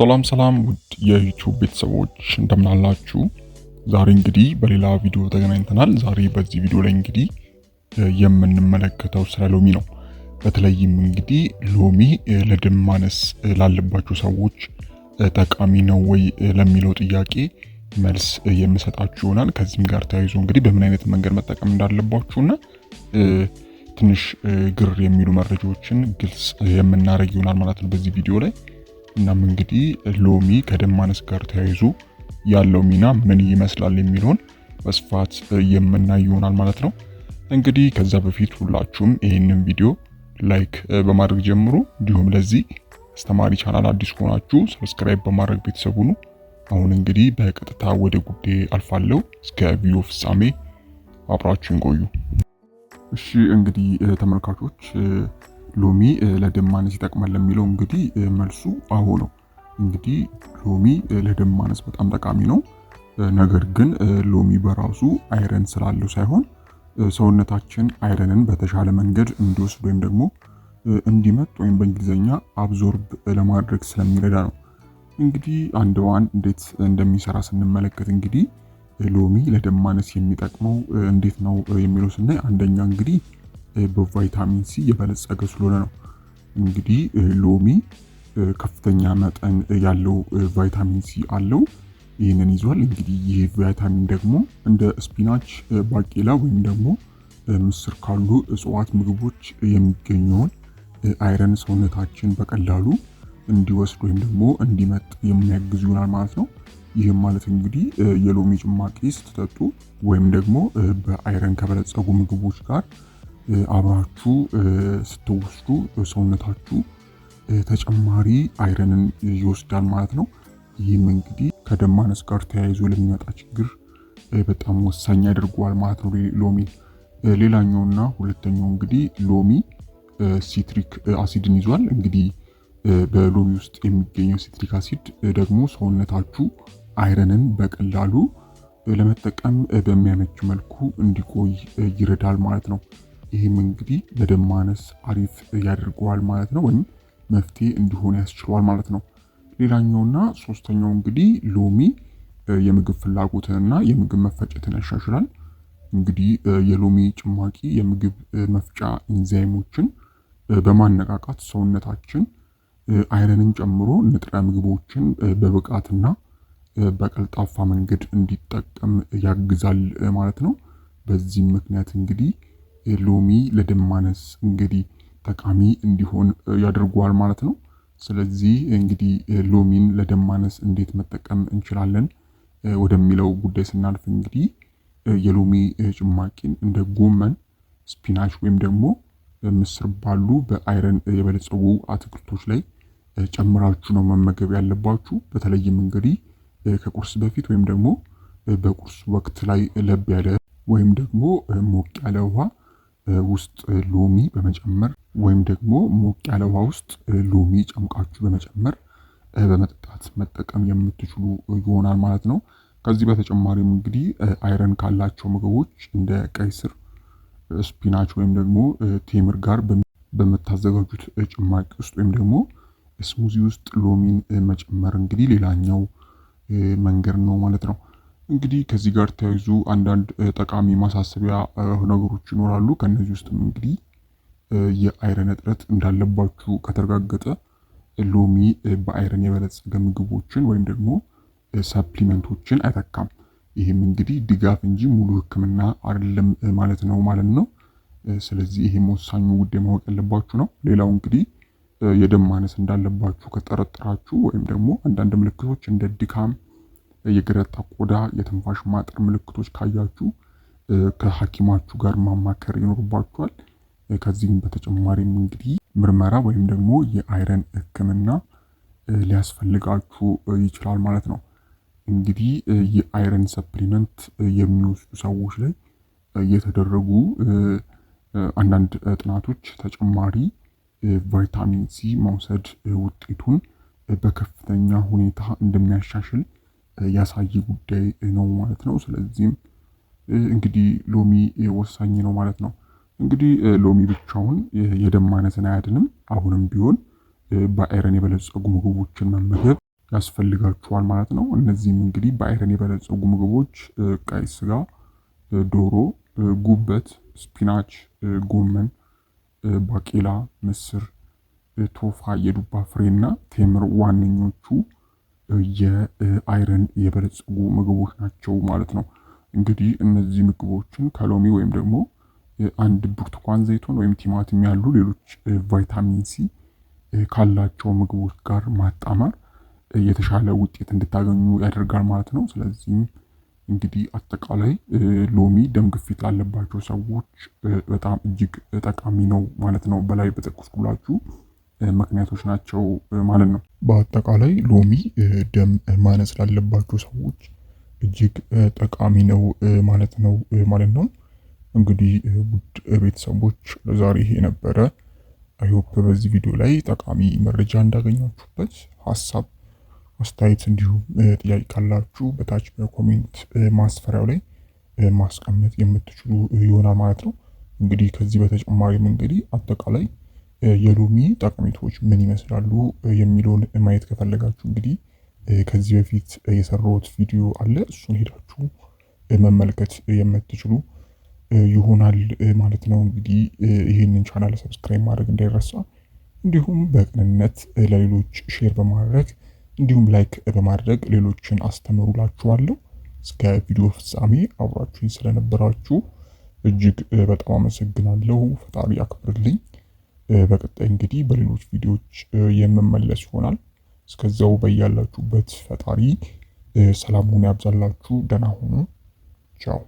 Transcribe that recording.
ሰላም ውድ የዩቲዩብ ቤተሰቦች እንደምን አላችሁ? ዛሬ እንግዲህ በሌላ ቪዲዮ ተገናኝተናል። ዛሬ በዚህ ቪዲዮ ላይ እንግዲህ የምንመለከተው ስለ ሎሚ ነው። በተለይም እንግዲህ ሎሚ ለደም ማነስ ላለባቸው ሰዎች ጠቃሚ ነው ወይ ለሚለው ጥያቄ መልስ የምሰጣችሁ ይሆናል። ከዚህም ጋር ተያይዞ እንግዲህ በምን አይነት መንገድ መጠቀም እንዳለባችሁና ትንሽ ግር የሚሉ መረጃዎችን ግልጽ የምናደርግ ይሆናል ማለት ነው በዚህ ቪዲዮ ላይ። እናም እንግዲህ ሎሚ ከደም ማነስ ጋር ተያይዞ ያለው ሚና ምን ይመስላል የሚለውን በስፋት የምናይ ይሆናል ማለት ነው። እንግዲህ ከዛ በፊት ሁላችሁም ይህንን ቪዲዮ ላይክ በማድረግ ጀምሩ። እንዲሁም ለዚህ አስተማሪ ቻናል አዲስ ሆናችሁ ሰብስክራይብ በማድረግ ቤተሰብ ሁኑ። አሁን እንግዲህ በቀጥታ ወደ ጉዳይ አልፋለሁ። እስከ ቪዲዮ ፍጻሜ አብራችሁን ቆዩ። እሺ እንግዲህ ተመልካቾች ሎሚ ለደም ማነስ ይጠቅማል ለሚለው እንግዲህ መልሱ አዎ ነው። እንግዲህ ሎሚ ለደም ማነስ በጣም ጠቃሚ ነው። ነገር ግን ሎሚ በራሱ አይረን ስላለው ሳይሆን ሰውነታችን አይረንን በተሻለ መንገድ እንዲወስድ ወይም ደግሞ እንዲመጥ ወይም በእንግሊዝኛ አብዞርብ ለማድረግ ስለሚረዳ ነው። እንግዲህ አንድ በአንድ እንዴት እንደሚሰራ ስንመለከት እንግዲህ ሎሚ ለደም ማነስ የሚጠቅመው እንዴት ነው የሚለው ስናይ አንደኛ እንግዲህ በቫይታሚን ሲ የበለጸገ ስለሆነ ነው። እንግዲህ ሎሚ ከፍተኛ መጠን ያለው ቫይታሚን ሲ አለው። ይህንን ይዟል። እንግዲህ ይህ ቫይታሚን ደግሞ እንደ ስፒናች፣ ባቄላ ወይም ደግሞ ምስር ካሉ እጽዋት ምግቦች የሚገኘውን አይረን ሰውነታችን በቀላሉ እንዲወስድ ወይም ደግሞ እንዲመጥ የሚያግዝ ይሆናል ማለት ነው። ይህም ማለት እንግዲህ የሎሚ ጭማቂ ስትጠጡ ወይም ደግሞ በአይረን ከበለጸጉ ምግቦች ጋር አብራችሁ ስትወስዱ ሰውነታችሁ ተጨማሪ አይረንን ይወስዳል ማለት ነው። ይህም እንግዲህ ከደም ማነስ ጋር ተያይዞ ለሚመጣ ችግር በጣም ወሳኝ ያደርገዋል ማለት ነው ሎሚ። ሌላኛውና ሁለተኛው እንግዲህ ሎሚ ሲትሪክ አሲድን ይዟል። እንግዲህ በሎሚ ውስጥ የሚገኘው ሲትሪክ አሲድ ደግሞ ሰውነታችሁ አይረንን በቀላሉ ለመጠቀም በሚያመች መልኩ እንዲቆይ ይረዳል ማለት ነው። ይህም እንግዲህ ለደም ማነስ አሪፍ ያደርገዋል ማለት ነው፣ ወይም መፍትሄ እንዲሆን ያስችሏል ማለት ነው። ሌላኛውና ሶስተኛው እንግዲህ ሎሚ የምግብ ፍላጎትንና የምግብ መፈጨትን ያሻሽላል። እንግዲህ የሎሚ ጭማቂ የምግብ መፍጫ ኢንዛይሞችን በማነቃቃት ሰውነታችን አይረንን ጨምሮ ንጥረ ምግቦችን በብቃትና በቀልጣፋ መንገድ እንዲጠቀም ያግዛል ማለት ነው። በዚህም ምክንያት እንግዲህ ሎሚ ለደም ማነስ እንግዲህ ጠቃሚ እንዲሆን ያደርገዋል ማለት ነው። ስለዚህ እንግዲህ ሎሚን ለደም ማነስ እንዴት መጠቀም እንችላለን ወደሚለው ጉዳይ ስናልፍ እንግዲህ የሎሚ ጭማቂን እንደ ጎመን፣ ስፒናች ወይም ደግሞ ምስር ባሉ በአይረን የበለጸጉ አትክልቶች ላይ ጨምራችሁ ነው መመገብ ያለባችሁ። በተለይም እንግዲህ ከቁርስ በፊት ወይም ደግሞ በቁርስ ወቅት ላይ ለብ ያለ ወይም ደግሞ ሞቅ ያለ ውሃ ውስጥ ሎሚ በመጨመር ወይም ደግሞ ሞቅ ያለ ውሃ ውስጥ ሎሚ ጨምቃችሁ በመጨመር በመጠጣት መጠቀም የምትችሉ ይሆናል ማለት ነው። ከዚህ በተጨማሪም እንግዲህ አይረን ካላቸው ምግቦች እንደ ቀይ ስር፣ ስፒናች ወይም ደግሞ ቴምር ጋር በምታዘጋጁት ጭማቂ ውስጥ ወይም ደግሞ ስሙዚ ውስጥ ሎሚን መጨመር እንግዲህ ሌላኛው መንገድ ነው ማለት ነው። እንግዲህ ከዚህ ጋር ተያይዞ አንዳንድ ጠቃሚ ማሳሰቢያ ነገሮች ይኖራሉ። ከነዚህ ውስጥም እንግዲህ የአይረን እጥረት እንዳለባችሁ ከተረጋገጠ ሎሚ በአይረን የበለጸገ ምግቦችን ወይም ደግሞ ሰፕሊመንቶችን አይተካም። ይህም እንግዲህ ድጋፍ እንጂ ሙሉ ሕክምና አይደለም ማለት ነው። ስለዚህ ይሄም ወሳኙ ጉዳይ ማወቅ ያለባችሁ ነው። ሌላው እንግዲህ የደም ማነስ እንዳለባችሁ ከጠረጠራችሁ ወይም ደግሞ አንዳንድ ምልክቶች እንደ ድካም፣ የገረጣ ቆዳ፣ የትንፋሽ ማጠር ምልክቶች ካያችሁ ከሐኪማችሁ ጋር ማማከር ይኖርባችኋል። ከዚህም በተጨማሪም እንግዲህ ምርመራ ወይም ደግሞ የአይረን ሕክምና ሊያስፈልጋችሁ ይችላል ማለት ነው። እንግዲህ የአይረን ሰፕሊመንት የሚወስዱ ሰዎች ላይ የተደረጉ አንዳንድ ጥናቶች ተጨማሪ ቫይታሚን ሲ መውሰድ ውጤቱን በከፍተኛ ሁኔታ እንደሚያሻሽል ያሳየ ጉዳይ ነው ማለት ነው። ስለዚህም እንግዲህ ሎሚ ወሳኝ ነው ማለት ነው። እንግዲህ ሎሚ ብቻውን የደም ማነስን አያድንም። አሁንም ቢሆን በአይረን የበለጸጉ ምግቦችን መመገብ ያስፈልጋችኋል ማለት ነው። እነዚህም እንግዲህ በአይረን የበለጸጉ ምግቦች ቀይ ስጋ፣ ዶሮ፣ ጉበት፣ ስፒናች፣ ጎመን፣ ባቄላ፣ ምስር፣ ቶፋ፣ የዱባ ፍሬና ቴምር ዋነኞቹ የአይረን የበለጸጉ ምግቦች ናቸው ማለት ነው። እንግዲህ እነዚህ ምግቦችን ከሎሚ ወይም ደግሞ አንድ ብርቱካን ዘይቱን ወይም ቲማቲም ያሉ ሌሎች ቫይታሚን ሲ ካላቸው ምግቦች ጋር ማጣመር የተሻለ ውጤት እንድታገኙ ያደርጋል ማለት ነው። ስለዚህም እንግዲህ አጠቃላይ ሎሚ ደም ግፊት ላለባቸው ሰዎች በጣም እጅግ ጠቃሚ ነው ማለት ነው። በላይ በጠቀስኩላችሁ ምክንያቶች ናቸው ማለት ነው። በአጠቃላይ ሎሚ ደም ማነስ ላለባቸው ሰዎች እጅግ ጠቃሚ ነው ማለት ነው። እንግዲህ ውድ ቤተሰቦች ለዛሬ ይሄ ነበረ። አይሆፕ በዚህ ቪዲዮ ላይ ጠቃሚ መረጃ እንዳገኛችሁበት፣ ሀሳብ አስተያየት፣ እንዲሁም ጥያቄ ካላችሁ በታች በኮሜንት ማስፈሪያው ላይ ማስቀመጥ የምትችሉ ይሆናል ማለት ነው። እንግዲህ ከዚህ በተጨማሪም እንግዲህ አጠቃላይ የሎሚ ጠቀሜታዎች ምን ይመስላሉ የሚለውን ማየት ከፈለጋችሁ እንግዲህ ከዚህ በፊት የሰራሁት ቪዲዮ አለ። እሱን ሄዳችሁ መመልከት የምትችሉ ይሆናል ማለት ነው። እንግዲህ ይህንን ቻናል ሰብስክራይብ ማድረግ እንዳይረሳ፣ እንዲሁም በቅንነት ለሌሎች ሼር በማድረግ እንዲሁም ላይክ በማድረግ ሌሎችን አስተምሩላችኋለሁ። እስከ ቪዲዮ ፍጻሜ አብራችሁኝ ስለነበራችሁ እጅግ በጣም አመሰግናለሁ። ፈጣሪ አክብርልኝ። በቀጣይ እንግዲህ በሌሎች ቪዲዮዎች የምመለስ ይሆናል። እስከዛው በያላችሁበት ፈጣሪ ሰላሙን ያብዛላችሁ። ደህና ሁኑ። ቻው